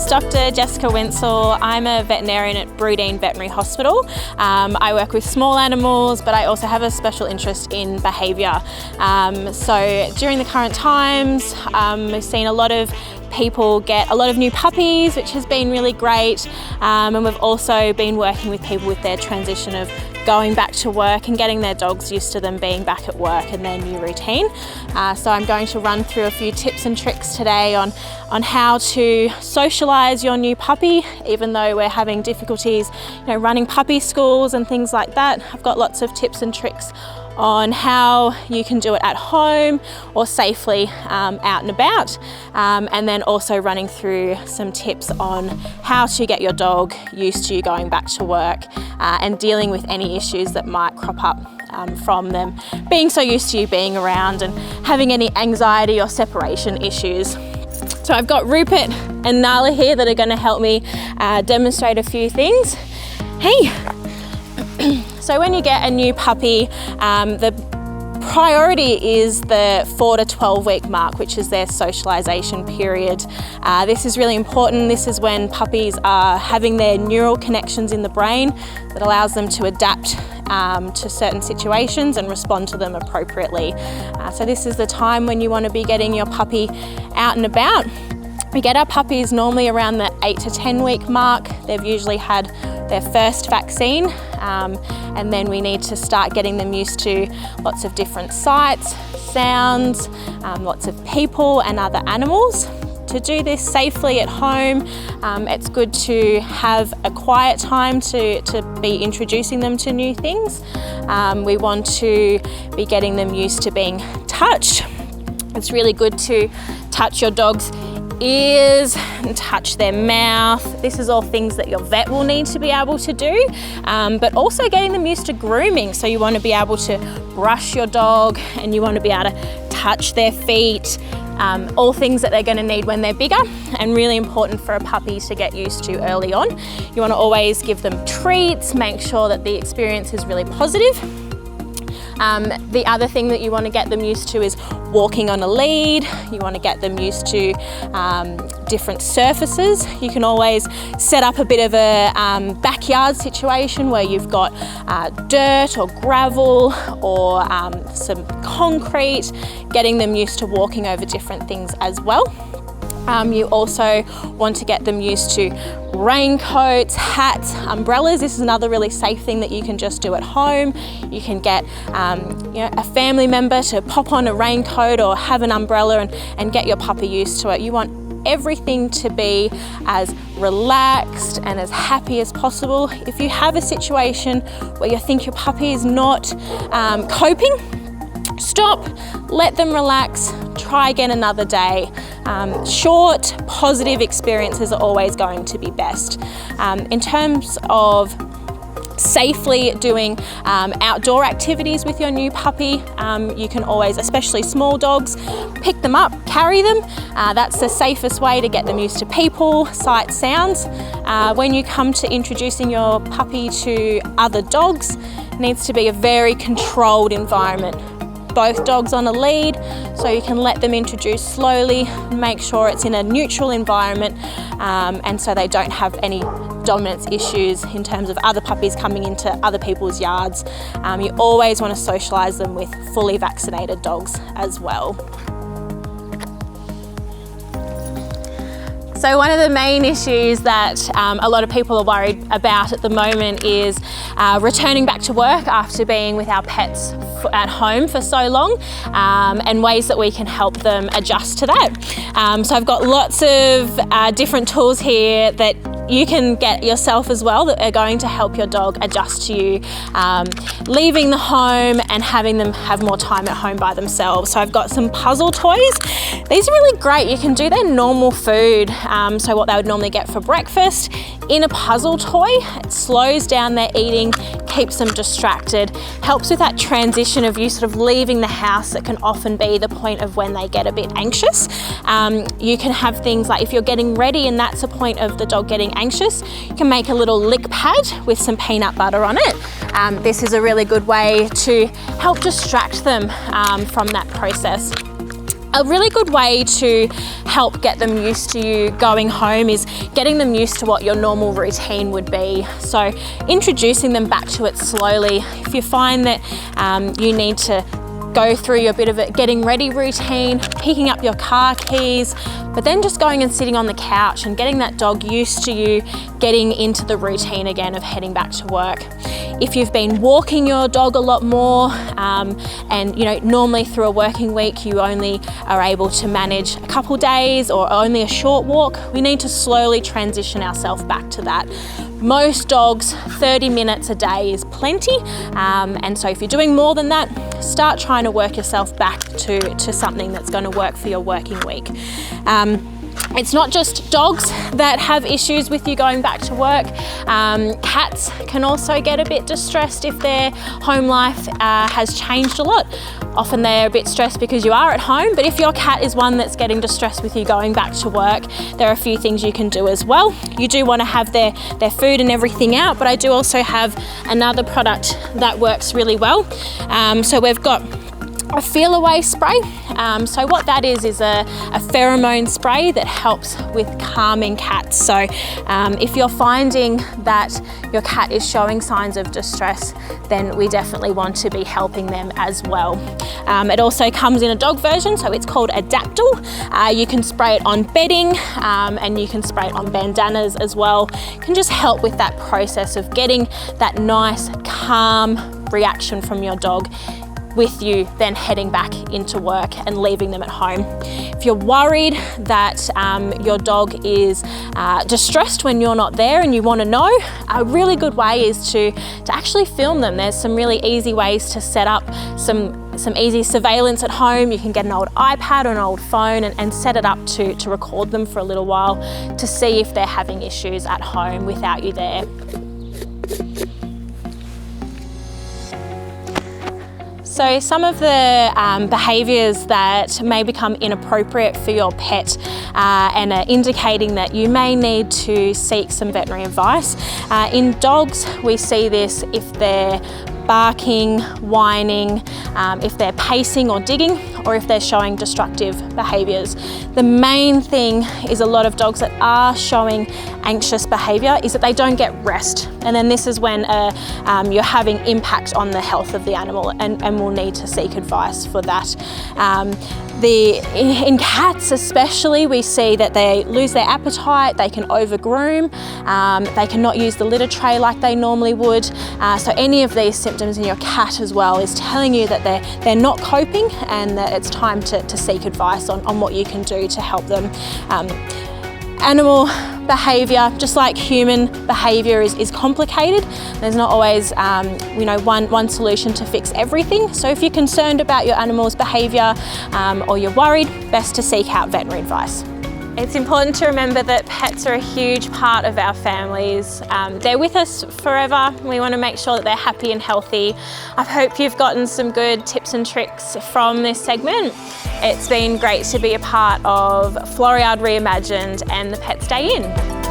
Dr. Jessica Winsell. I'm a veterinarian at Brudene Veterinary Hospital. I work with small animals, but I also have a special interest in behaviour. So during the current times, we've seen a lot of people get a lot of new puppies, which has been really great. And we've also been working with people with their transition of going back to work and getting their dogs used to them being back at work and their new routine. So I'm going to run through a few tips and tricks today on how to socialise your new puppy, even though we're having difficulties, running puppy schools and things like that. I've got lots of tips and tricks on how you can do it at home or safely out and about, and then also running through some tips on how to get your dog used to you going back to work and dealing with any issues that might crop up from them being so used to you being around and having any anxiety or separation issues. So I've got Rupert and Nala here that are going to help me demonstrate a few things. Hey! So when you get a new puppy, the priority is the 4 to 12 week mark, which is their socialisation period. This is really important. This is when puppies are having their neural connections in the brain that allows them to adapt to certain situations and respond to them appropriately. So this is the time when you want to be getting your puppy out and about. We get our puppies normally around the 8 to 10 week mark. They've usually had their first vaccine, and then we need to start getting them used to lots of different sights, sounds, lots of people and other animals. To do this safely at home, it's good to have a quiet time to be introducing them to new things. We want to be getting them used to being touched. It's really good to touch your dog's ears and touch their mouth. This is all things that your vet will need to be able to do, but also getting them used to grooming. So you want to be able to brush your dog and you want to be able to touch their feet, all things that they're going to need when they're bigger, and really important for a puppy to get used to early on. You want to always give them treats, make sure that the experience is really positive. The other thing that you want to get them used to is walking on a lead. You want to get them used to different surfaces. You can always set up a bit of a backyard situation where you've got dirt or gravel or some concrete, getting them used to walking over different things as well. You also want to get them used to raincoats, hats, umbrellas. This is another really safe thing that you can just do at home. You can get a family member to pop on a raincoat or have an umbrella and get your puppy used to it. You want everything to be as relaxed and as happy as possible. If you have a situation where you think your puppy is not coping, stop, let them relax, try again another day. Short, positive experiences are always going to be best. In terms of safely doing outdoor activities with your new puppy, you can always, especially small dogs, pick them up, carry them. That's the safest way to get them used to people, sights, sounds. When you come to introducing your puppy to other dogs, it needs to be a very controlled environment. Both dogs on a lead, so you can let them introduce slowly, make sure it's in a neutral environment, and so they don't have any dominance issues in terms of other puppies coming into other people's yards. You always want to socialise them with fully vaccinated dogs as well. So one of the main issues that a lot of people are worried about at the moment is returning back to work after being with our pets at home for so long, and ways that we can help them adjust to that. So I've got lots of different tools here that you can get yourself as well that are going to help your dog adjust to you leaving the home and having them have more time at home by themselves. So I've got some puzzle toys. These are really great. You can do their normal food, so what they would normally get for breakfast, in a puzzle toy. It slows down their eating, keeps them distracted, helps with that transition of you sort of leaving the house. That can often be the point of when they get a bit anxious. You can have things like if you're getting ready and that's a point of the dog getting anxious, you can make a little lick pad with some peanut butter on it. This is a really good way to help distract them from that process. A really good way to help get them used to you going home is getting them used to what your normal routine would be. So introducing them back to it slowly. If you find that you need to go through your bit of a getting ready routine, picking up your car keys, but then just going and sitting on the couch and getting that dog used to you getting into the routine again of heading back to work. If you've been walking your dog a lot more and normally through a working week you only are able to manage a couple days or only a short walk, we need to slowly transition ourselves back to that. Most dogs, 30 minutes a day is plenty, and so if you're doing more than that, start trying to work yourself back to something that's going to work for your working week. It's not just dogs that have issues with you going back to work. Cats can also get a bit distressed if their home life has changed a lot. Often they're a bit stressed because you are at home, but if your cat is one that's getting distressed with you going back to work, there are a few things you can do as well. You do want to have their food and everything out, but I do also have another product that works really well. So we've got a feel away spray. So what that is a pheromone spray that helps with calming cats. So if you're finding that your cat is showing signs of distress, then we definitely want to be helping them as well. It also comes in a dog version, so it's called Adaptil. You can spray it on bedding and you can spray it on bandanas as well. It can just help with that process of getting that nice calm reaction from your dog with you then heading back into work and leaving them at home. If you're worried that your dog is distressed when you're not there and you want to know, a really good way is to actually film them. There's some really easy ways to set up some easy surveillance at home. You can get an old iPad or an old phone and set it up to record them for a little while to see if they're having issues at home without you there. So some of the behaviours that may become inappropriate for your pet and are indicating that you may need to seek some veterinary advice. In dogs, we see this if they're barking, whining, if they're pacing or digging, or if they're showing destructive behaviours. The main thing is a lot of dogs that are showing anxious behaviour is that they don't get rest. And then this is when you're having impact on the health of the animal and will need to seek advice for that. In cats especially, we see that they lose their appetite, they can overgroom, they cannot use the litter tray like they normally would. So any of these symptoms in your cat as well is telling you that they're not coping and that it's time to seek advice on what you can do to help them. Animal behaviour, just like human behaviour, is complicated. There's not always one solution to fix everything. So if you're concerned about your animal's behaviour or you're worried, best to seek out veterinary advice. It's important to remember that pets are a huge part of our families. They're with us forever. We want to make sure that they're happy and healthy. I hope you've gotten some good tips and tricks from this segment. It's been great to be a part of Floreard Reimagined and the Pets Day In.